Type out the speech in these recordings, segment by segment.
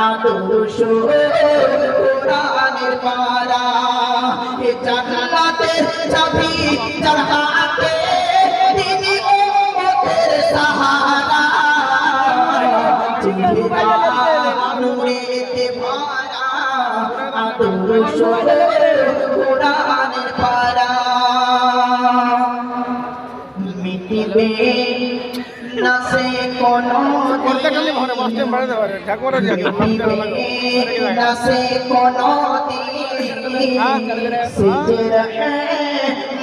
আদর্শ কোরআনের পারা এ জান্নাতের চাবি যার হাতে তিনি উম্মতের সাহারা নূরেতে ভরা আদর্শ কোরআনের পারা মিটিবে না সে কোনো না সে কোনো সিজর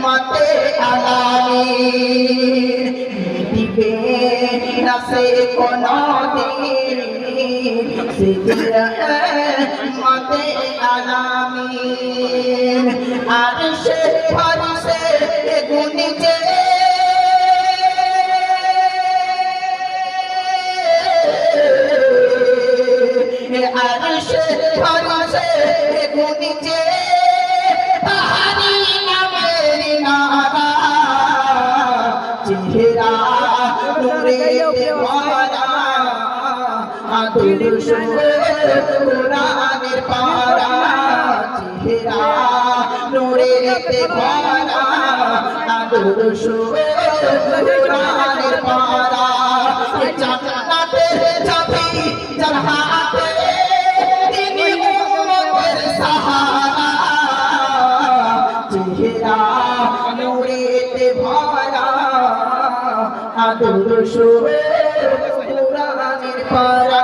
মতে আলামিন মিটিবে না সে কোনো সিজর মতে আলামিন আরশে ফরশে গুনিজে আরশে ফরশে গুনিজে তাহারি নামের নারা চেহারা নূরেতে ভরা আদর্শ কোরআনের পারা চেহারা নূরেতে ভরা আদর্শ কোরআনের পারা জান্নাতের চাবি যার হাতে তিনি উম্মতের সাহারা চেহারা নূরেতে ভরা আদর্শ কোরআনের পারা।